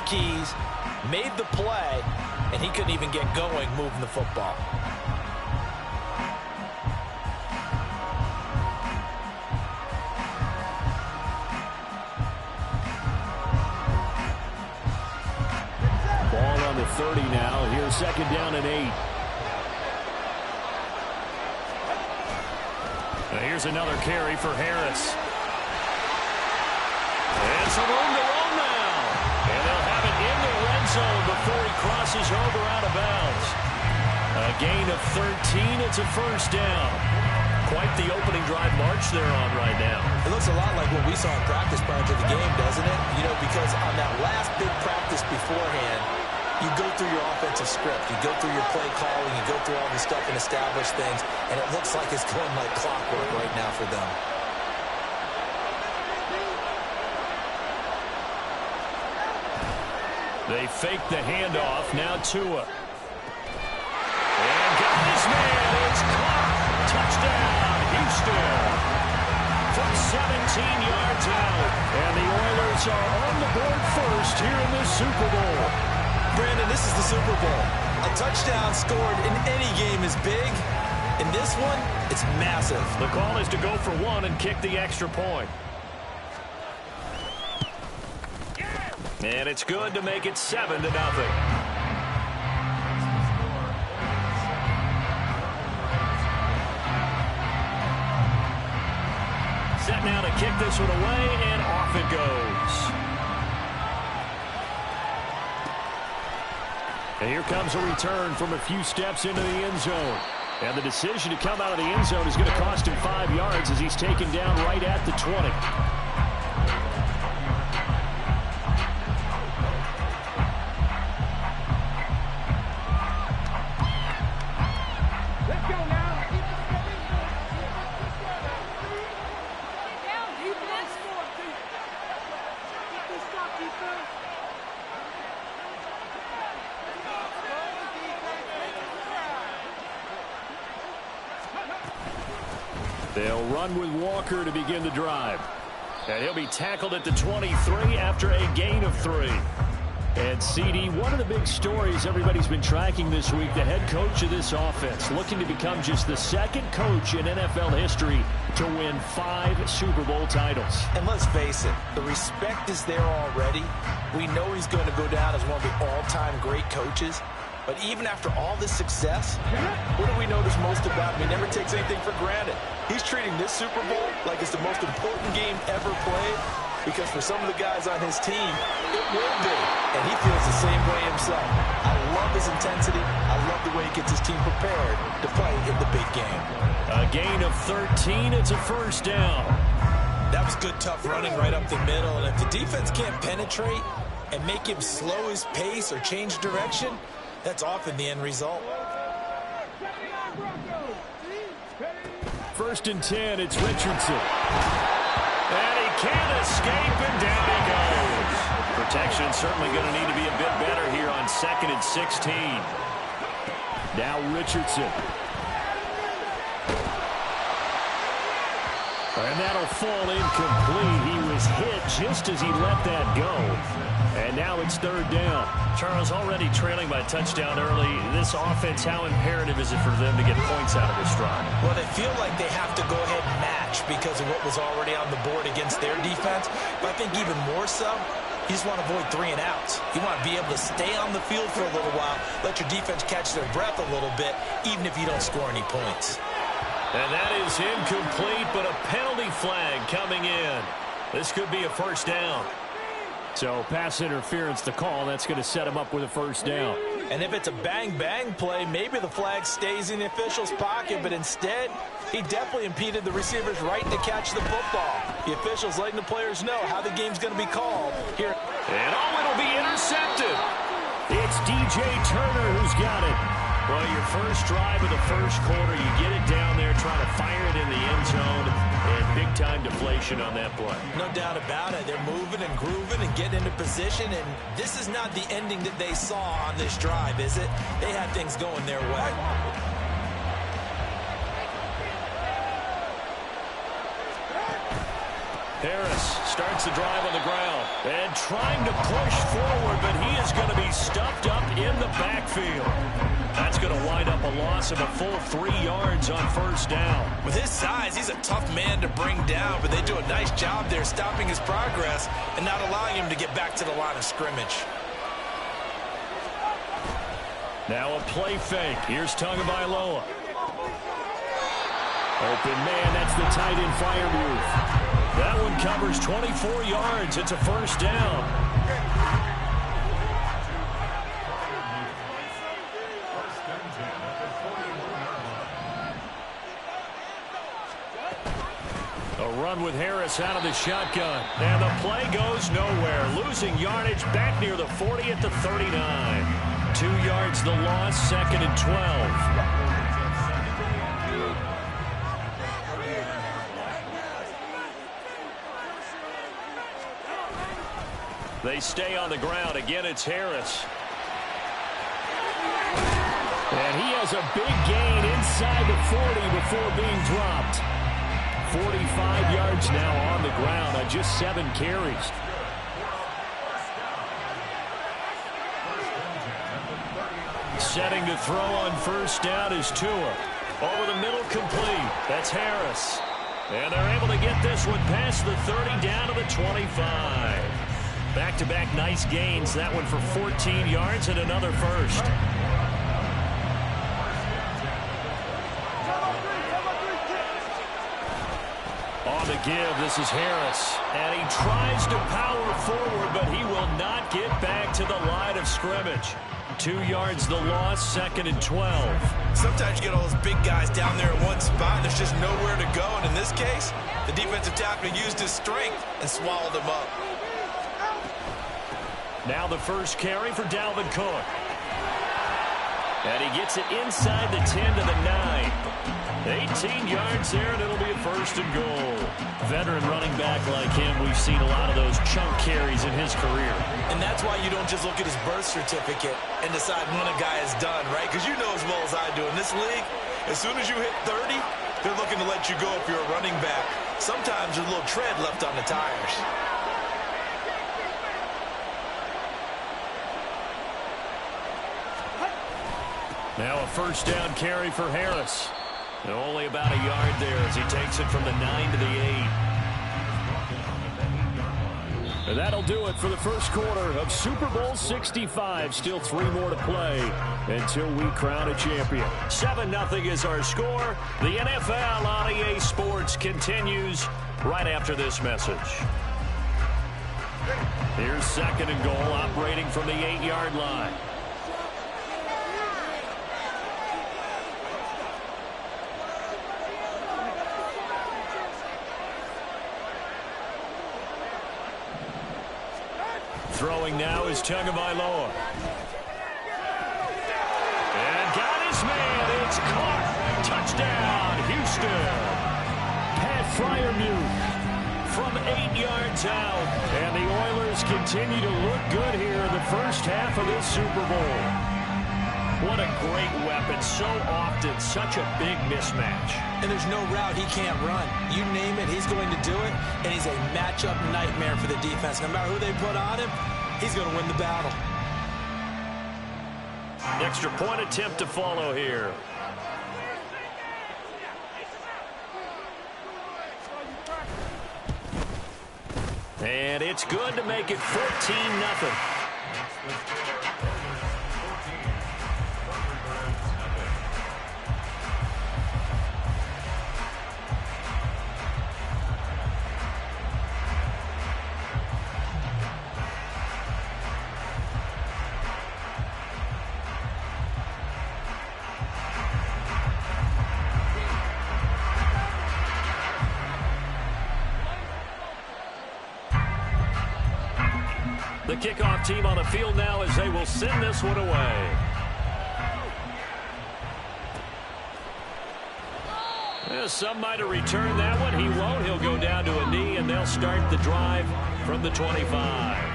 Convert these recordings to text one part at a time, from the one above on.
keys, made the play, and he couldn't even get going moving the football. Ball on the 30 now. Here's second down and 8. Now here's another carry for Harris. And some room to roam now. And they'll have it in the red zone before he crosses over out of bounds. A gain of 13. It's a first down. Quite the opening drive march they're on right now. It looks a lot like what we saw in practice prior to the game, doesn't it? You know, because on that last big practice beforehand, you go through your offensive script. You go through your play calling. You go through all this stuff and establish things. And it looks like it's going like clockwork right now for them. They fake the handoff. Now Tua. And got his man. It's caught. Touchdown, Houston. From 17 yards out. And the Oilers are on the board first here in this Super Bowl. Brandon, this is the Super Bowl. A touchdown scored in any game is big. In this one, it's massive. The call is to go for one and kick the extra point. And it's good to make it 7-0. Set now to kick this one away, and off it goes. And here comes a return from a few steps into the end zone. And the decision to come out of the end zone is going to cost him 5 yards as he's taken down right at the 20. They'll run with Walker to begin the drive. And he'll be tackled at the 23 after a gain of 3. And CD, one of the big stories everybody's been tracking this week, the head coach of this offense, looking to become just the second coach in NFL history to win 5 Super Bowl titles. And let's face it, the respect is there already. We know he's going to go down as one of the all-time great coaches. But even after all this success, what do we notice most about him? He never takes anything for granted. He's treating this Super Bowl like it's the most important game ever played, because for some of the guys on his team, it will be. And he feels the same way himself. I love his intensity. I love the way he gets his team prepared to play in the big game. A gain of 13. It's a first down. That was good, tough running right up the middle. And if the defense can't penetrate and make him slow his pace or change direction, that's often the end result. First and 10, it's Richardson. And he can't escape, and down he goes. Protection certainly going to need to be a bit better here on 2nd and 16. Now Richardson. And that'll fall incomplete. He was hit just as he let that go. And now it's 3rd down. Charles, already trailing by touchdown early. This offense, how imperative is it for them to get points out of this drive? Well, they feel like they have to go ahead and match because of what was already on the board against their defense. But I think even more so, you just want to avoid 3 and outs. You want to be able to stay on the field for a little while, let your defense catch their breath a little bit, even if you don't score any points. And that is incomplete, but a penalty flag coming in. This could be a first down. So pass interference to call. That's going to set him up with a first down. And if it's a bang-bang play, maybe the flag stays in the official's pocket, but instead, he definitely impeded the receiver's right to catch the football. The official's letting the players know how the game's going to be called here. And it'll be intercepted. It's DJ Turner who's got it. Well, your first drive of the first quarter, you get it down there, trying to fire it in the end zone, and big-time deflation on that play. No doubt about it. They're moving and grooving and getting into position, and this is not the ending that they saw on this drive, is it? They had things going their way. Harris starts the drive on the ground and trying to push forward, but he going to be stuffed up in the backfield. That's going to wind up a loss of a full 3 yards on first down. With his size, he's a tough man to bring down, but they do a nice job there stopping his progress and not allowing him to get back to the line of scrimmage. Now a play fake. Here's Tagovailoa. Open man, that's the tight end Freiermuth. That one covers 24 yards. It's a first down. A run with Harris out of the shotgun. And the play goes nowhere. Losing yardage back near the 40 at the 39. 2 yards the loss, 2nd and 12. They stay on the ground. Again, it's Harris. And he has a big gain inside the 40 before being dropped. 45 yards now on the ground on just 7 carries. Setting to throw on first down is Tua. Over the middle, complete. That's Harris. And they're able to get this one past the 30 down to the 25. Back-to-back nice gains. That one for 14 yards and another first. On the give, this is Harris. And he tries to power forward, but he will not get back to the line of scrimmage. 2 yards the loss, 2nd and 12. Sometimes you get all those big guys down there in one spot, and there's just nowhere to go. And in this case, the defensive tackle used his strength and swallowed him up. Now the first carry for Dalvin Cook. And he gets it inside the 10 to the 9. 18 yards there, and it'll be a first and goal. Veteran running back like him, we've seen a lot of those chunk carries in his career. And that's why you don't just look at his birth certificate and decide when a guy is done, right? Because you know as well as I do, in this league, as soon as you hit 30, they're looking to let you go if you're a running back. Sometimes there's a little tread left on the tires. Now a first down carry for Harris. And only about a yard there as he takes it from the 9 to the 8. And that'll do it for the first quarter of Super Bowl 65. Still 3 more to play until we crown a champion. 7-0 is our score. The NFL on EA Sports continues right after this message. Here's 2nd and goal, operating from the 8-yard line. Throwing now is Tagovailoa. And got his man. It's caught. Touchdown, Houston. Pat Freiermuth from 8 yards out. And the Oilers continue to look good here in the first half of this Super Bowl. What a great weapon. So often, such a big mismatch. And there's no route he can't run. You name it, he's going to do it. And he's a matchup nightmare for the defense. No matter who they put on him, he's going to win the battle. Extra point attempt to follow here. And it's good to make it 14-0. The kickoff team on the field now as they will send this one away. Yeah, some might have returned that one. He won't. He'll go down to a knee, and they'll start the drive from the 25.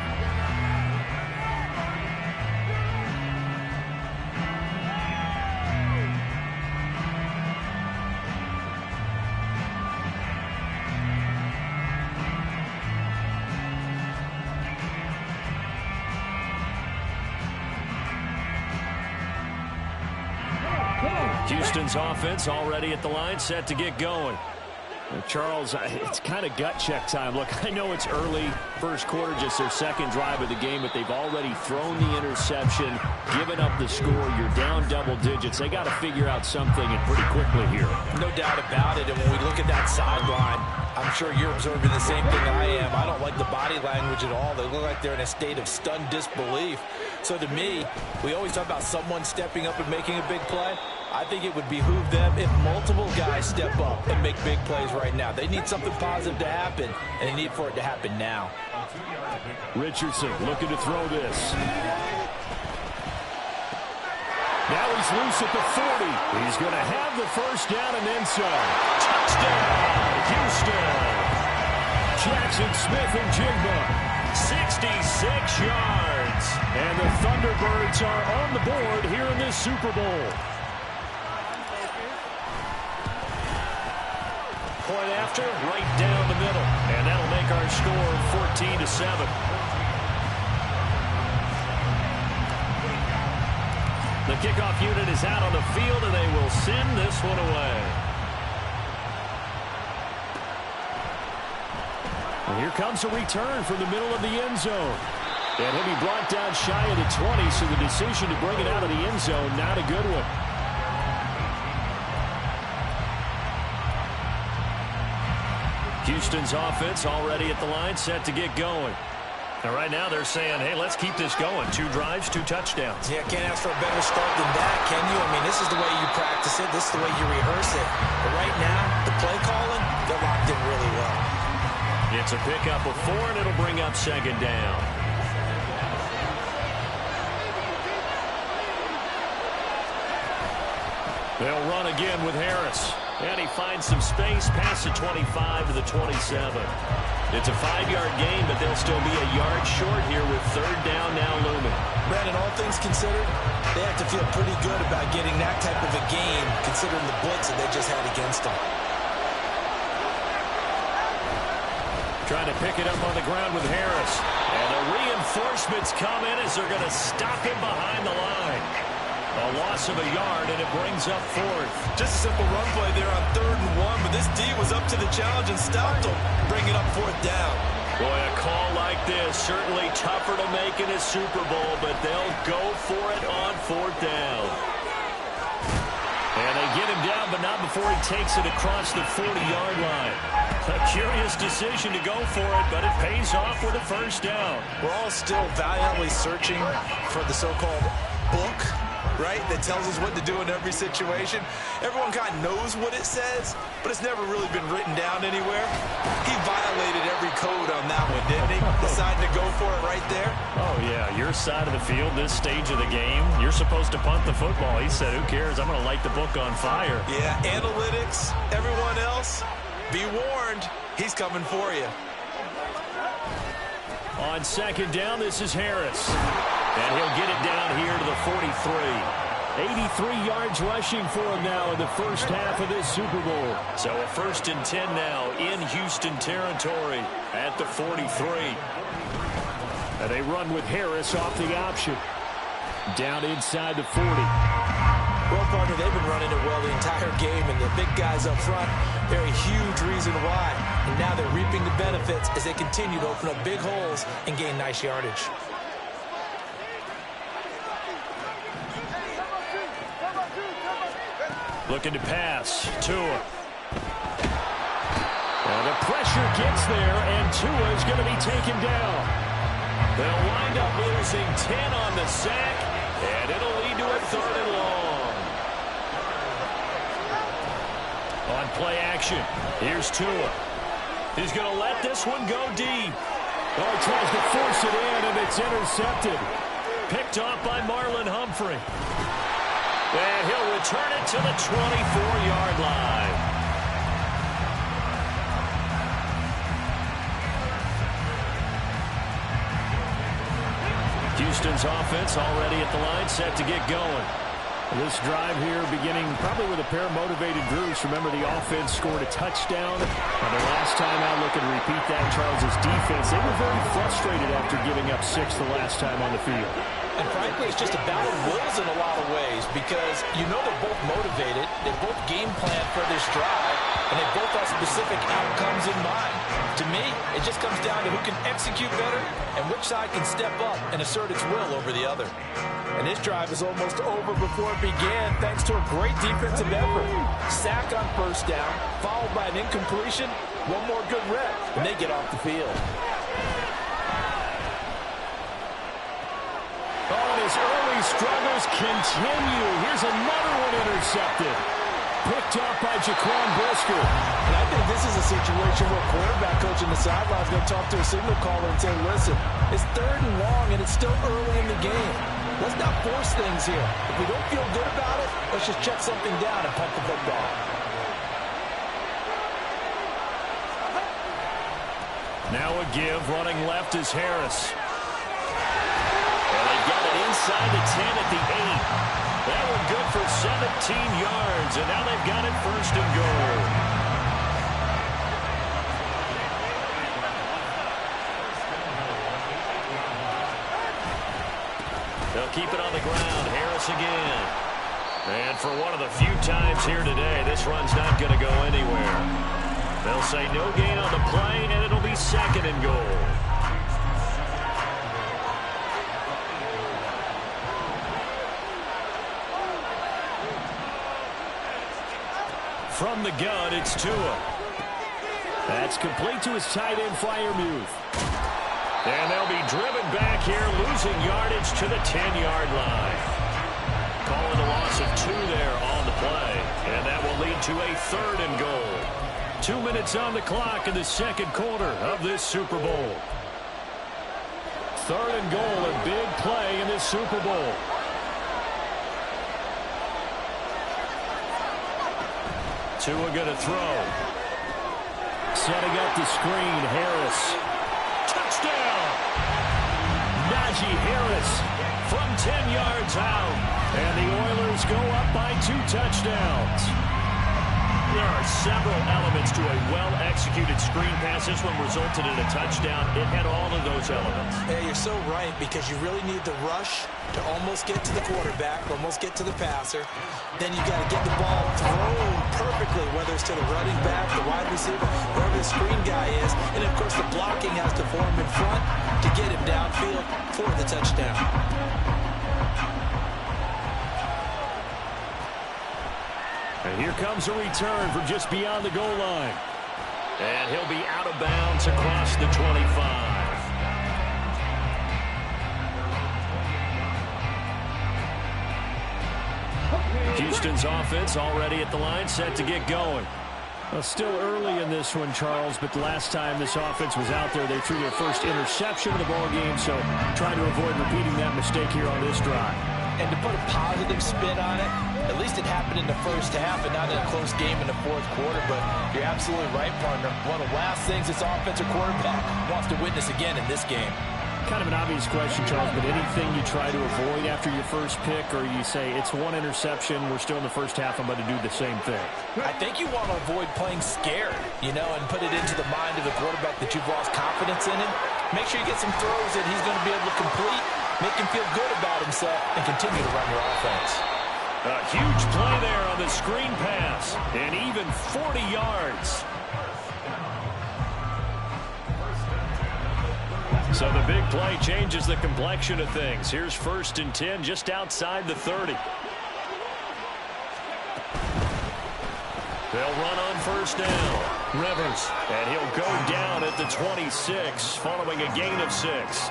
Houston's offense already at the line, set to get going. Charles, it's kind of gut check time. Look, I know it's early, first quarter, just their second drive of the game, but they've already thrown the interception, given up the score. You're down double digits. They got to figure out something, and pretty quickly here. No doubt about it. And when we look at that sideline, I'm sure you're observing the same thing I am. I don't like the body language at all. They look like they're in a state of stunned disbelief. So to me, we always talk about someone stepping up and making a big play. I think it would behoove them if multiple guys step up and make big plays right now. They need something positive to happen, and they need for it to happen now. Richardson looking to throw this. Now he's loose at the 40. He's going to have the first down and then some. Touchdown, Houston. Jackson Smith and Jigba. 66 yards. And the Thunderbirds are on the board here in this Super Bowl. Point after, right down the middle. And that'll make our score 14-7. The kickoff unit is out on the field, and they will send this one away. And here comes a return from the middle of the end zone. And he'll be brought down shy of the 20, so the decision to bring it out of the end zone, not a good one. Houston's offense already at the line, set to get going. And right now they're saying, hey, let's keep this going. 2 drives, 2 touchdowns. Yeah, can't ask for a better start than that, can you? I mean, this is the way you practice it. This is the way you rehearse it. But right now, the play calling, they're locked in really well. It's a pickup of 4, and it'll bring up second down. They'll run again with Harris. And he finds some space past the 25 to the 27. It's a 5-yard gain, but they'll still be a yard short here with third down now looming. Brandon, all things considered, they have to feel pretty good about getting that type of a gain, considering the blitz that they just had against them. Trying to pick it up on the ground with Harris. And the reinforcements come in as they're going to stop him behind the line. A loss of a yard, and it brings up 4th. Just a simple run play there on 3rd and 1, but this D was up to the challenge and stopped him, bringing up 4th down. Boy, a call like this, certainly tougher to make in a Super Bowl, but they'll go for it on 4th down. And they get him down, but not before he takes it across the 40-yard line. A curious decision to go for it, but it pays off with a first down. We're all still valiantly searching for the so-called book, right, that tells us what to do in every situation. Everyone kind of knows what it says, but it's never really been written down anywhere. He violated every code on that one, didn't he? Deciding to go for it right there. Oh, yeah, your side of the field, this stage of the game, you're supposed to punt the football. He said, who cares? I'm going to light the book on fire. Yeah, analytics, everyone else, be warned, he's coming for you. On second down, this is Harris. And he'll get it down here to the 43. 83 yards rushing for him now in the first half of this Super Bowl. So a 1st and 10 now in Houston territory at the 43. And they run with Harris off the option. Down inside the 40. Well, partner, they've been running it well the entire game, and the big guys up front, they're a huge reason why. And now they're reaping the benefits as they continue to open up big holes and gain nice yardage. Looking to pass. Tua. And the pressure gets there, and Tua is going to be taken down. They'll wind up losing 10 on the sack, and it'll lead to a 3rd and long. On play action, here's Tua. He's going to let this one go deep. Oh, he tries to force it in, and it's intercepted. Picked off by Marlon Humphrey. And he'll return it to the 24-yard line. Houston's offense already at the line, set to get going. This drive here beginning probably with a pair of motivated groups. Remember, the offense scored a touchdown. And the last time out, looking to repeat that, Charles' defense, they were very frustrated after giving up 6 the last time on the field. And frankly, it's just a battle of wills in a lot of ways because you know they're both motivated, they both game plan for this drive, and they both have specific outcomes in mind. To me, it just comes down to who can execute better and which side can step up and assert its will over the other. And this drive is almost over before it began thanks to a great defensive effort. Sack on first down, followed by an incompletion, one more good rep, and they get off the field. Oh, his early struggles continue. Here's another one intercepted. Picked up by Jaquan Brisker. And I think this is a situation where a quarterback coach in the sideline is going to talk to a signal caller and say, listen, it's 3rd and long and it's still early in the game. Let's not force things here. If we don't feel good about it, let's just check something down and punt the football. Now a give, running left is Harris. And they get it inside the 10 at the 8. That one good for 17 yards, and now they've got it 1st and goal. They'll keep it on the ground. Harris again. And for one of the few times here today, this run's not going to go anywhere. They'll say no gain on the play, and it'll be 2nd and goal. From the gun, it's Tua. That's complete to his tight end, Freiermuth. And they'll be driven back here, losing yardage to the 10-yard line. Calling a loss of 2 there on the play. And that will lead to a 3rd and goal. 2 minutes on the clock in the 2nd quarter of this Super Bowl. 3rd and goal, a big play in this Super Bowl. Tua going to throw. Setting up the screen, Harris. Touchdown! Najee Harris from 10 yards out. And the Oilers go up by 2 touchdowns. There are several elements to a well-executed screen pass. This one resulted in a touchdown. It had all of those elements. Yeah, you're so right, because you really need the rush to almost get to the quarterback, almost get to the passer. Then you got to get the ball thrown perfectly, whether it's to the running back, the wide receiver, wherever the screen guy is. And, of course, the blocking has to form in front to get him downfield for the touchdown. And here comes a return from just beyond the goal line. And he'll be out of bounds across the 25. Houston's offense already at the line, set to get going. Well, still early in this one, Charles, but the last time this offense was out there, they threw their first interception of the ball game, so trying to avoid repeating that mistake here on this drive. And to put a positive spin on it, at least it happened in the first half and not in a close game in the 4th quarter. But you're absolutely right, partner. One of the last things this offensive quarterback wants to witness again in this game. Kind of an obvious question, Charles, but anything you try to avoid after your first pick, or you say it's 1 interception, we're still in the first half, I'm going to do the same thing? I think you want to avoid playing scared, and put it into the mind of the quarterback that you've lost confidence in him. Make sure you get some throws that he's going to be able to complete, make him feel good about himself, and continue to run your offense. A huge play there on the screen pass, and even 40 yards. So the big play changes the complexion of things. Here's 1st and 10 just outside the 30. They'll run on 1st down. Rivers, and he'll go down at the 26 following a gain of 6.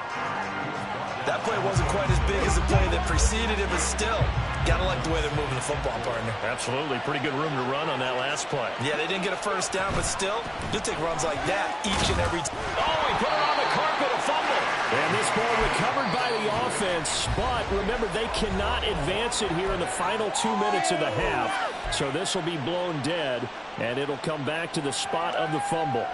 That play wasn't quite as big as the play that preceded it, but still, gotta like the way they're moving the football, partner. Absolutely. Pretty good room to run on that last play. Yeah, they didn't get a 1st down, but still, you'll take runs like that each and every time. Oh, he put it on the carpet, a fumble. And this ball recovered by the offense, but remember, they cannot advance it here in the final 2 minutes of the half. So this will be blown dead, and it'll come back to the spot of the fumble.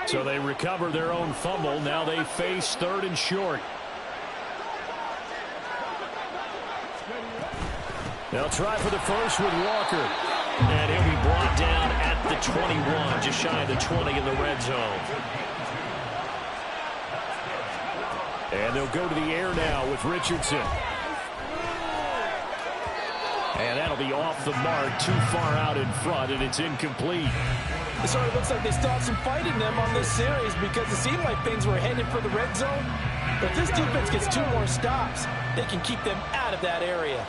So they recover their own fumble. Now they face 3rd and short. They'll try for the first with Walker. And he'll be brought down at the 21, just shy of the 20 in the red zone. And they'll go to the air now with Richardson. And that'll be off the mark, too far out in front, and it's incomplete. It sort of looks like they still have some fight in them on this series because it seemed like things were headed for the red zone. But if this defense gets 2 more stops, they can keep them out of that area.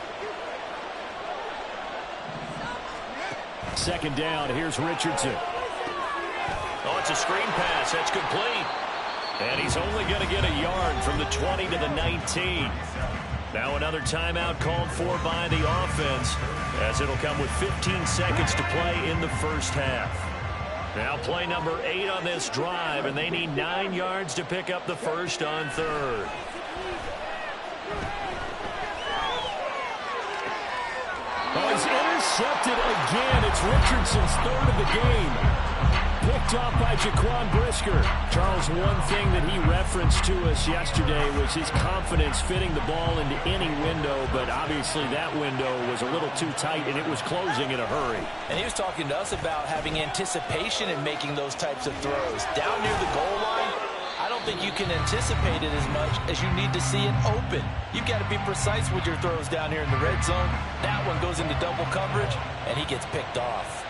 Second down, here's Richardson. Oh, it's a screen pass. That's complete. And he's only going to get a yard from the 20 to the 19. Now another timeout called for by the offense, as it'll come with 15 seconds to play in the first half. Now play number 8 on this drive, and they need 9 yards to pick up the first on third. Oh, he's intercepted again. It's Richardson's third of the game. Picked off by Jaquan Brisker. Charles, one thing that he referenced to us yesterday was his confidence fitting the ball into any window, but obviously that window was a little too tight, and it was closing in a hurry. And he was talking to us about having anticipation in making those types of throws. Down near the goal line, I don't think you can anticipate it as much as you need to see it open. You've got to be precise with your throws down here in the red zone. That one goes into double coverage, and he gets picked off.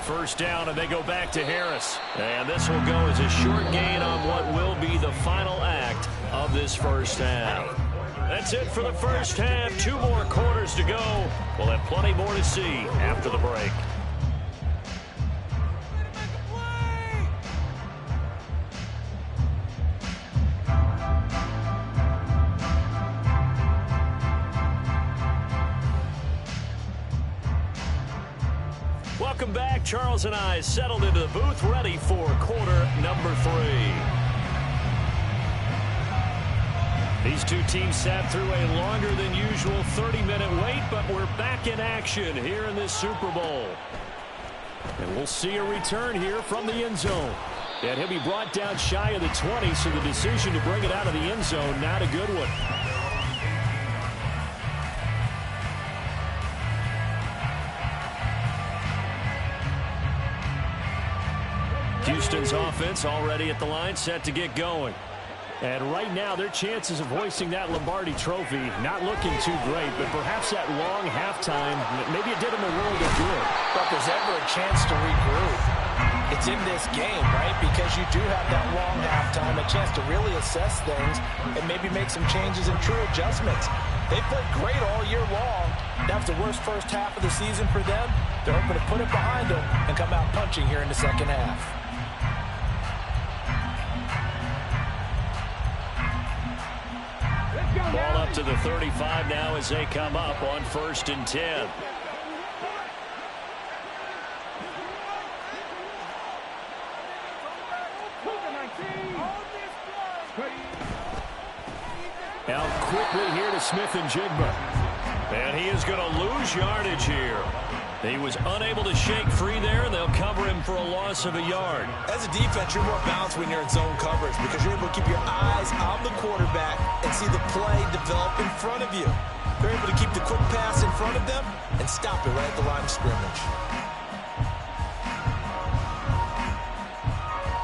First down, and they go back to Harris. And this will go as a short gain on what will be the final act of this first half. That's it for the first half. 2 more quarters to go. We'll have plenty more to see after the break. Welcome back. Charles and I settled into the booth, ready for quarter number 3. These two teams sat through a longer than usual 30-minute wait, but we're back in action here in this Super Bowl. And we'll see a return here from the end zone. And he'll be brought down shy of the 20, so the decision to bring it out of the end zone, not a good one. Houston's offense already at the line, set to get going. And right now, their chances of hoisting that Lombardi trophy not looking too great, but perhaps that long halftime, maybe it did them a world of good. But there's ever a chance to regroup. It's in this game, right? Because you do have that long halftime, a chance to really assess things and maybe make some changes and true adjustments. They played great all year long. That was the worst first half of the season for them. They're hoping to put it behind them and come out punching here in the second half. Ball up to the 35 now as they come up on 1st and 10. Now quickly here to Smith-Njigba. And he is going to lose yardage here. He was unable to shake free there, and they'll cover him for a loss of a yard. As a defense, you're more balanced when you're in zone coverage because you're able to keep your eyes on the quarterback and see the play develop in front of you. They're able to keep the quick pass in front of them and stop it right at the line of scrimmage.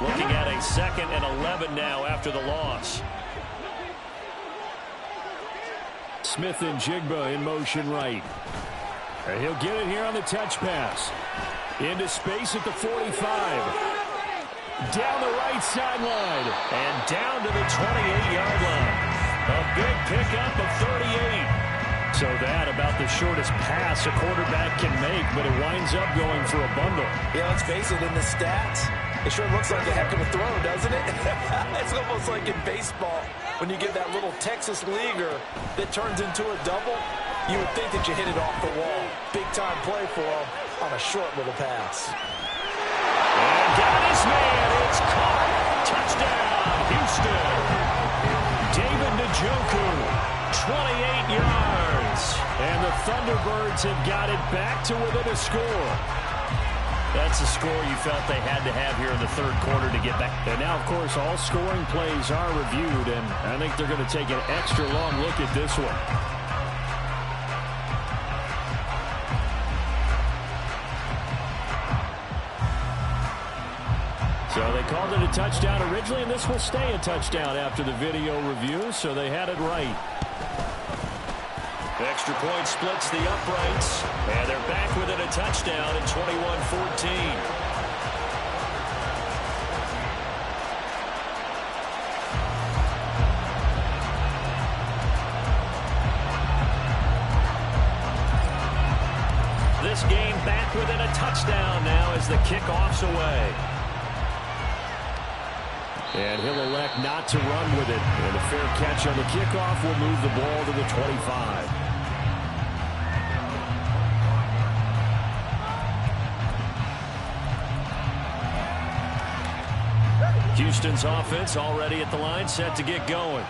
Looking at a 2nd and 11 now after the loss. Smith-Njigba in motion right. And he'll get it here on the touch pass. Into space at the 45. Down the right sideline. And down to the 28-yard line. A big pickup of 38. So that about the shortest pass a quarterback can make, but it winds up going for a bundle. Yeah, let's face it, in the stats, it sure looks like a heck of a throw, doesn't it? It's almost like in baseball when you get that little Texas leaguer that turns into a double. You would think that you hit it off the wall. Big-time play for him on a short little pass. And got his man. It's caught. Touchdown, Houston. David Njoku, 28 yards. And the Thunderbirds have got it back to within a score. That's a score you felt they had to have here in the third quarter to get back. And now, of course, all scoring plays are reviewed, and I think they're going to take an extra long look at this one. So they called it a touchdown originally, and this will stay a touchdown after the video review, so they had it right. Extra point splits the uprights, and they're back within a touchdown at 21-14. This game back within a touchdown now as the kickoff's away. And he'll elect not to run with it. And a fair catch on the kickoff will move the ball to the 25. Houston's offense already at the line, set to get going.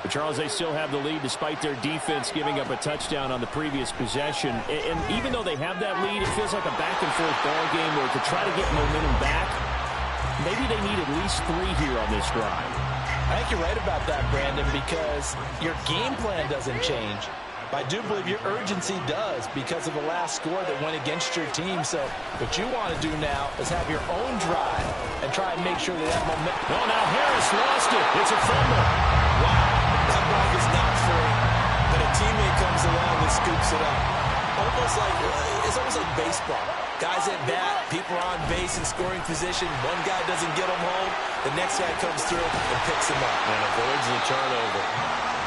But Charles, they still have the lead despite their defense giving up a touchdown on the previous possession. And even though they have that lead, it feels like a back-and-forth ball game where to try to get momentum back, maybe they need at least 3 here on this drive. I think you're right about that, Brandon, because your game plan doesn't change. I do believe your urgency does because of the last score that went against your team. So what you want to do now is have your own drive and try and make sure that momentum. Oh, now Harris lost it. It's a fumble. Wow. That ball is not free, but a teammate comes along and scoops it up. It's almost like baseball. Guys at bat, people are on base in scoring position. One guy doesn't get them home. The next guy comes through and picks him up. And avoids the turnover.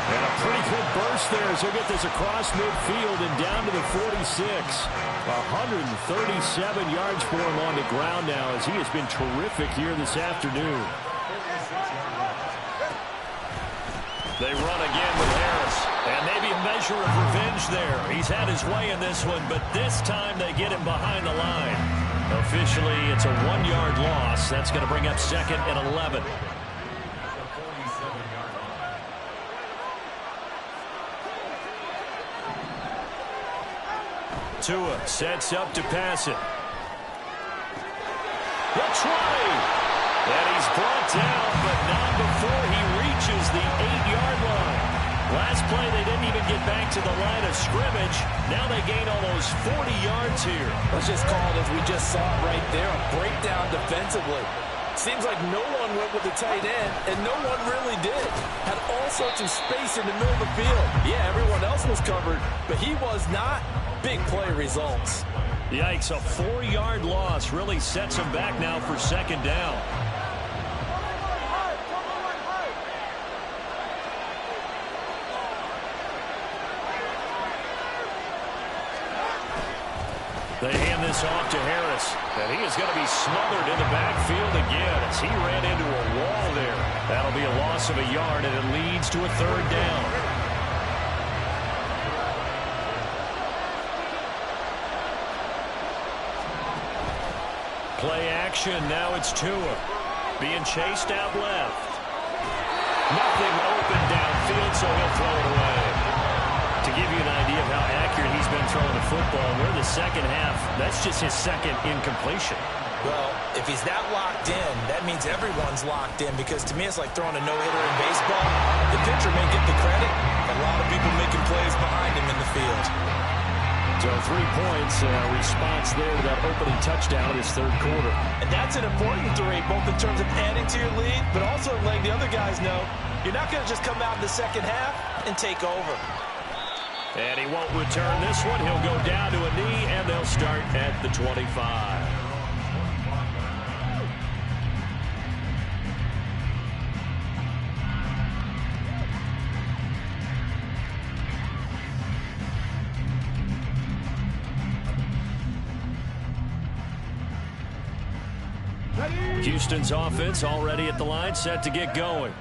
And a pretty good burst there as he'll get this across midfield and down to the 46. 137 yards for him on the ground now as he has been terrific here this afternoon. They run again with Harris. And maybe a measure of revenge there. He's had his way in this one, but this time they get him behind the line. Officially, it's a 1-yard loss. That's going to bring up second and 11. Tua sets up to pass it. The try. And he's brought down, but not before he reaches the 8-yard line. Last play, they didn't even get back to the line of scrimmage. Now they gain almost 40 yards here. Let's just call it as we just saw it right there, a breakdown defensively. Seems like no one went with the tight end, and no one really did. Had all sorts of space in the middle of the field. Yeah, everyone else was covered, but he was not. Big play results. Yikes, a 4-yard loss really sets him back now for second down. They hand this off to Harris, and he is going to be smothered in the backfield again as he ran into a wall there. That'll be a loss of a yard, and it leads to a third down. Play action, now it's Tua. Being chased out left. Nothing open downfield, so he'll throw it away. To give you an idea of how accurate he's been throwing the football, we're in the second half. That's just his second incompletion. Well, if he's that locked in, that means everyone's locked in, because to me it's like throwing a no-hitter in baseball. The pitcher may get the credit, but a lot of people making plays behind him in the field. So 3 points, response there to that opening touchdown in his third quarter. And that's an important 3, both in terms of adding to your lead, but also letting the other guys know you're not going to just come out in the second half and take over. And he won't return this one. He'll go down to a knee, and they'll start at the 25. Houston's offense already at the line, set to get going.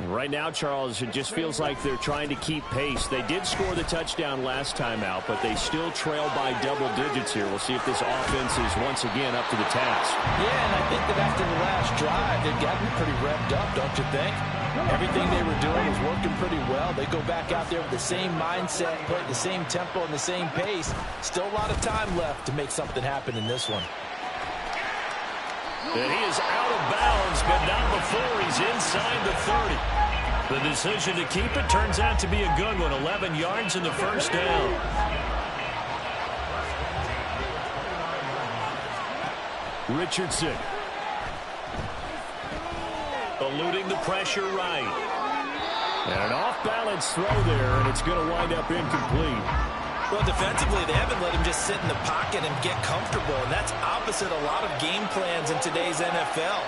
Right now, Charles, it just feels like they're trying to keep pace. They did score the touchdown last time out, but they still trail by double digits here. We'll see if this offense is once again up to the task. Yeah, and I think that after the last drive, they've gotten pretty revved up, don't you think? Everything they were doing was working pretty well. They go back out there with the same mindset, play at the same tempo and the same pace. Still a lot of time left to make something happen in this one. And he is out of bounds, but not before he's inside the 30. The decision to keep it turns out to be a good one. 11 yards in the first down. Richardson. eluding the pressure right. And an off-balance throw there, and it's going to wind up incomplete. Well, defensively, they haven't let him just sit in the pocket and get comfortable, and that's opposite a lot of game plans in today's NFL.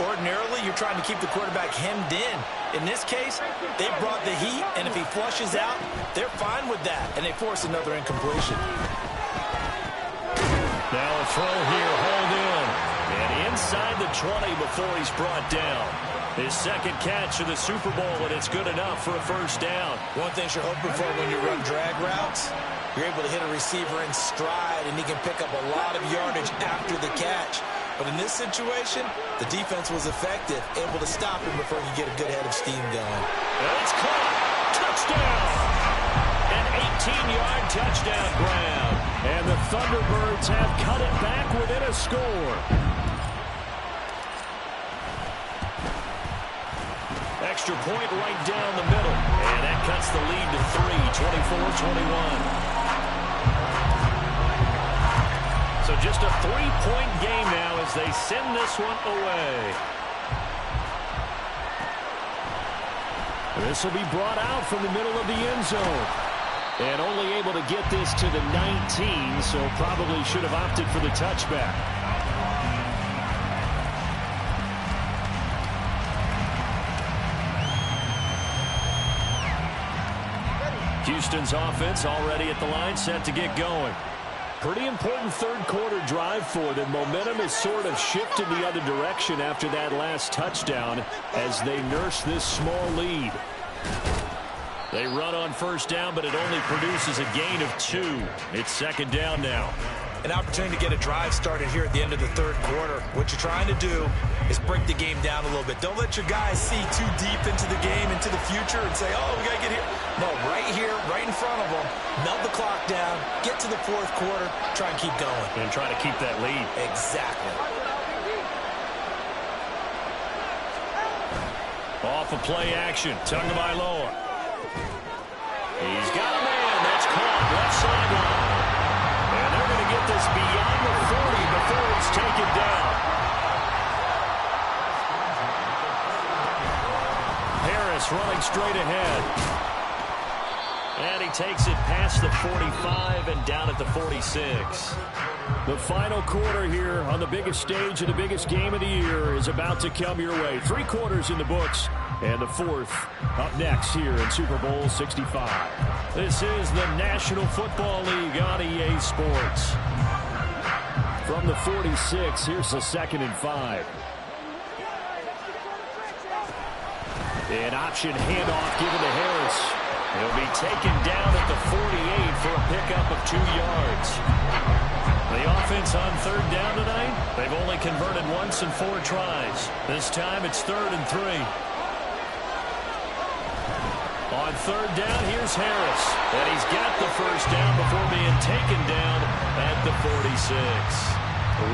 Ordinarily, you're trying to keep the quarterback hemmed in. In this case, they brought the heat, and if he flushes out, they're fine with that, and they force another incompletion. Now a throw here, hauled in. And inside the 20 before he's brought down. His second catch of the Super Bowl, and it's good enough for a first down. One thing you're hoping for when you run drag routes, you're able to hit a receiver in stride, and he can pick up a lot of yardage after the catch. But in this situation, the defense was effective, able to stop him before he get a good head of steam going. And it's caught. Touchdown. An 18-yard touchdown grab. And the Thunderbirds have cut it back within a score. Extra point right down the middle. And that cuts the lead to 3, 24-21. So just a 3-point game now as they send this one away. This will be brought out from the middle of the end zone. And only able to get this to the 19, so probably should have opted for the touchback. Houston's offense already at the line, set to get going. Pretty important third-quarter drive for them. Momentum has sort of shifted the other direction after that last touchdown as they nurse this small lead. They run on first down, but it only produces a gain of 2. It's second down now. An opportunity to get a drive started here at the end of the third quarter. What you're trying to do is break the game down a little bit. Don't let your guys see too deep into the game, into the future, and say, oh, we got to get here. No, right here, right in front of them, melt the clock down, get to the fourth quarter, try and keep going. And try to keep that lead. Exactly. Off a play action, Tagovailoa. He's got a man. That's caught. Left sideline. And they're going to get this beyond the 40 before it's taken down. Harris running straight ahead. And he takes it past the 45 and down at the 46. The final quarter here on the biggest stage of the biggest game of the year is about to come your way. 3 quarters in the books, and the fourth up next here in Super Bowl 65. This is the National Football League on EA Sports. From the 46, here's the 2nd and 5. An option handoff given to Harris. He'll be taken down at the 48 for a pickup of 2 yards. The offense on third down tonight, they've only converted once in 4 tries. This time it's 3rd and 3. On third down, here's Harris. And he's got the first down before being taken down at the 46.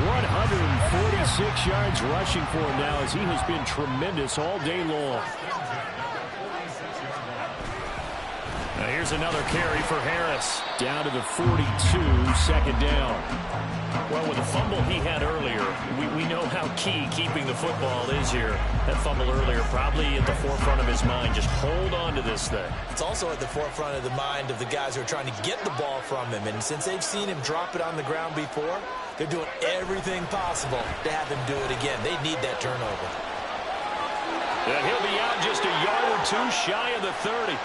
146 yards rushing for him now as he has been tremendous all day long. Now here's another carry for Harris. Down to the 42, 2nd down. Well, with the fumble he had earlier, we know how key keeping the football is here. That fumble earlier probably at the forefront of his mind. Just hold on to this thing. It's also at the forefront of the mind of the guys who are trying to get the ball from him. And since they've seen him drop it on the ground before, they're doing everything possible to have him do it again. They need that turnover. And he'll be out just a yard or 2 shy of the 30.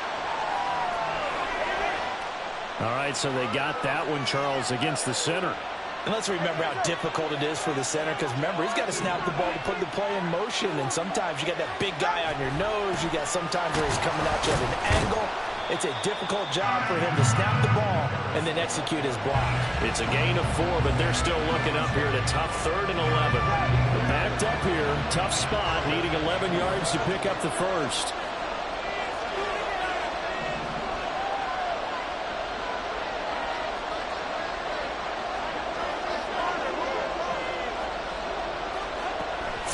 All right, so they got that one, Charles, against the center. And let's remember how difficult it is for the center, because remember, he's got to snap the ball to put the play in motion, and sometimes you got that big guy on your nose. You got sometimes where he's coming at you at an angle. It's a difficult job for him to snap the ball and then execute his block. It's a gain of 4, but they're still looking up here at a tough 3rd and 11. Backed up here, tough spot, needing 11 yards to pick up the first.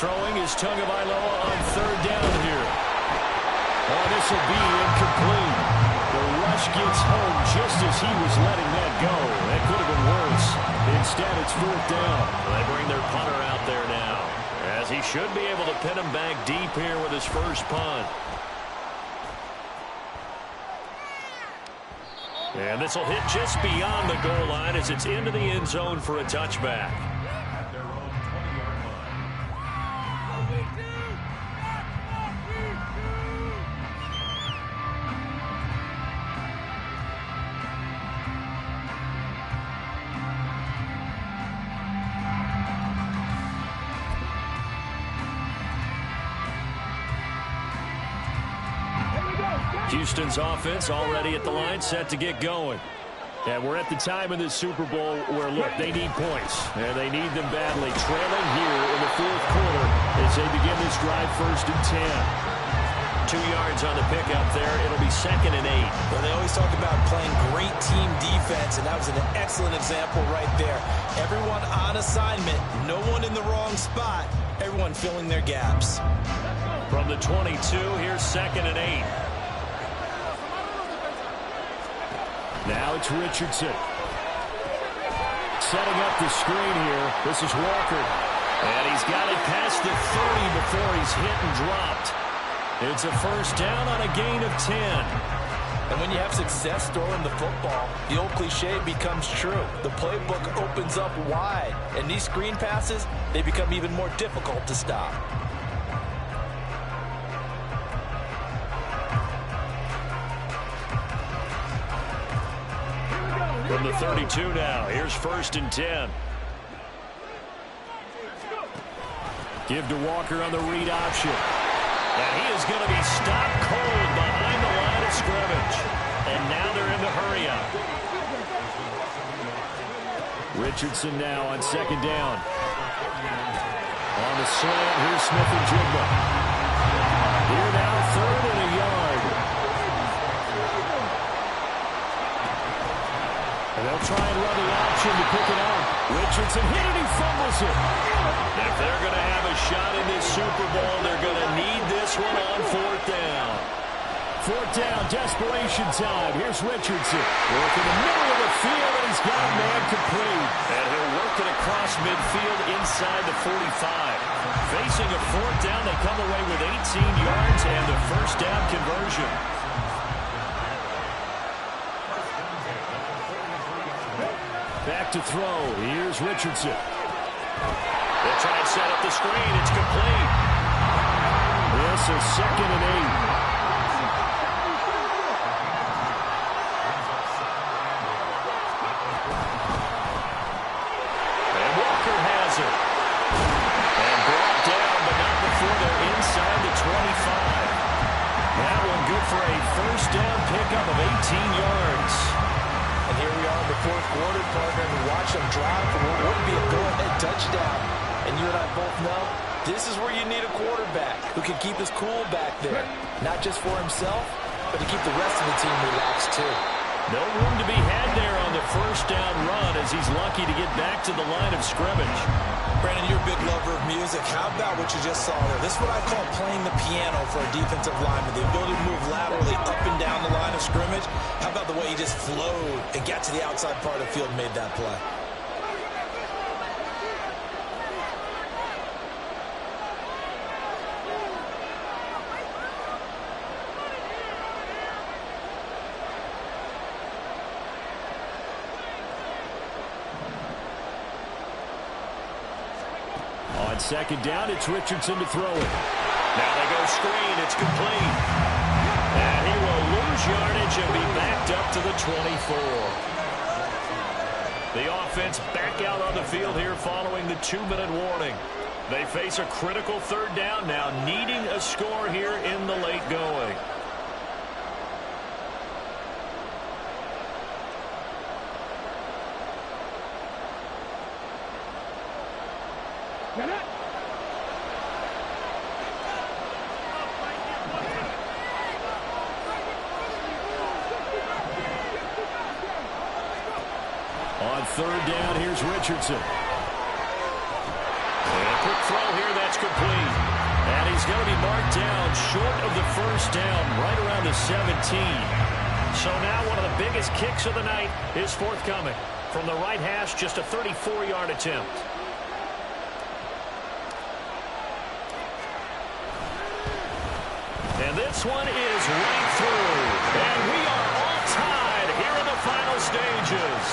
Throwing is Tagovailoa on third down here. Oh, this will be incomplete. The rush gets home just as he was letting that go. That could have been worse. Instead, it's 4th down. They bring their punter out there now. As he should be able to pin him back deep here with his first punt. And this will hit just beyond the goal line as it's into the end zone for a touchback. Houston's offense already at the line, set to get going. And we're at the time in this Super Bowl where, look, they need points, and they need them badly. Trailing here in the fourth quarter as they begin this drive, 1st and 10. 2 yards on the pickup there. It'll be 2nd and 8. Well, they always talk about playing great team defense, and that was an excellent example right there. Everyone on assignment, no one in the wrong spot, everyone filling their gaps. From the 22, here's 2nd and 8. Now it's Richardson. Setting up the screen here. This is Walker. And he's got it past the 30 before he's hit and dropped. It's a 1st down on a gain of 10. And when you have success throwing the football, the old cliche becomes true. The playbook opens up wide. And these screen passes, they become even more difficult to stop. From the 32 now, here's 1st and 10. Give to Walker on the read option. And he is going to be stopped cold behind the line of scrimmage. And now they're in the hurry-up. Richardson now on 2nd down. On the slant, here's Smith-Njigba. Here now, 3rd and a yard. And they'll try and run the option to pick it up. Richardson hit it, he fumbles it. If they're going to have a shot in this Super Bowl, they're going to need this one on 4th down. 4th down, desperation time. Here's Richardson. Work in the middle of the field, and he's got a man complete. And he'll work it across midfield inside the 45. Facing a 4th down, they come away with 18 yards and the 1st down conversion. Back to throw. Here's Richardson. They'll try and set up the screen. It's complete. Yes, a 2nd and 8. And Walker has it. And brought down, but not before they're inside the 25. That one good for a 1st down pickup of 18 yards. And here we are in the 4th quarter, partner, and watch them drive for what would be a go-ahead touchdown. And you and I both know this is where you need a quarterback who can keep his cool back there. Not just for himself, but to keep the rest of the team relaxed too. No room to be had there on the 1st down run as he's lucky to get back to the line of scrimmage. Brandon, you're a big lover of music. How about what you just saw there? This is what I call playing the piano for a defensive lineman. The ability to move laterally up and down the line of scrimmage. How about the way he just flowed and got to the outside part of the field and made that play? On 2nd down, it's Richardson to throw it. Now they go screen. It's complete. And he will lose yardage and be backed up to the 24. The offense back out on the field here following the 2-minute warning. They face a critical 3rd down now, needing a score here in the late going. On 3rd down, here's Richardson. And a quick throw here, that's complete. And he's going to be marked down short of the 1st down, right around the 17. So now one of the biggest kicks of the night is forthcoming. From the right hash, just a 34-yard attempt. this one is right through. And we are all tied here in the final stages.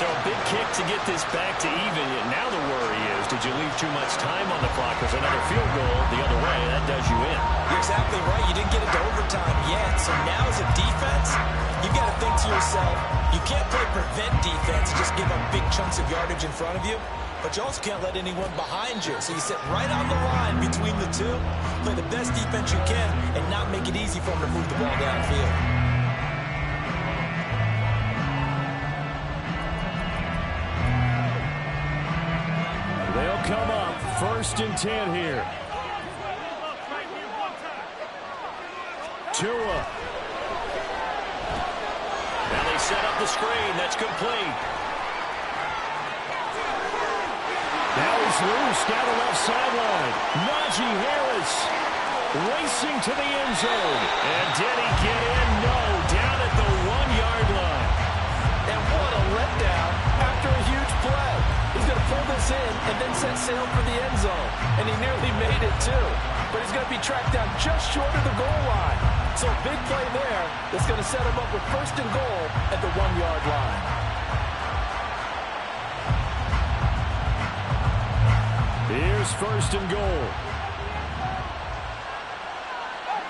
So a big kick to get this back to even. Now the worry is, did you leave too much time on the clock? There's another field goal the other way. That does you in. You're exactly right. You didn't get it to overtime yet. So now as a defense, you've got to think to yourself, you can't play prevent defense and just give up big chunks of yardage in front of you. But you also can't let anyone behind you. So you sit right on the line between the two, play the best defense you can, and not make it easy for them to move the ball downfield. They'll come up 1st and 10 here. Tua. Now they set up the screen. That's complete. Now he's loose down the left sideline. Najee Harris racing to the end zone. And did he get in? No. Down at the 1-yard line. And what a letdown after a huge play. He's going to pull this in and then set sail for the end zone. And he nearly made it, too. But he's going to be tracked down just short of the goal line. So a big play there that's going to set him up with 1st and goal at the 1-yard line. Here's 1st and goal.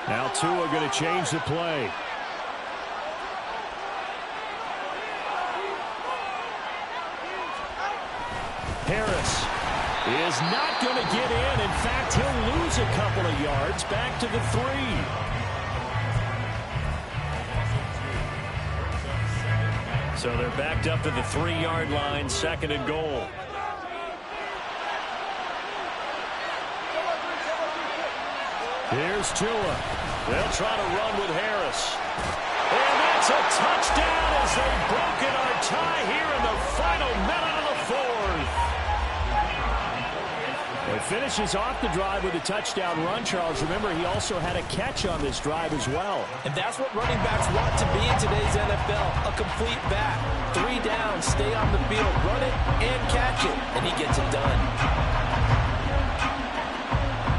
Now Tua going to change the play. Harris is not going to get in. In fact, he'll lose a couple of yards back to the 3. So they're backed up to the 3-yard line, 2nd and goal. Here's Tua. They'll try to run with Harris. And that's a touchdown as they've broken our tie here in the final minute of the 4th. He finishes off the drive with a touchdown run, Charles. Remember, he also had a catch on this drive as well. And that's what running backs want to be in today's NFL, a complete back. 3 downs, stay on the field, run it, and catch it. And he gets it done.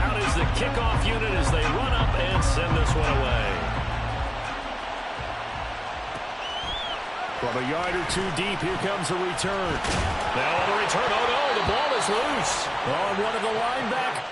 Out is the kickoff unit as they run up and send this one away. From a yard or 2 deep, here comes a return. Now on the return, oh no, the ball is loose. On one of the linebackers.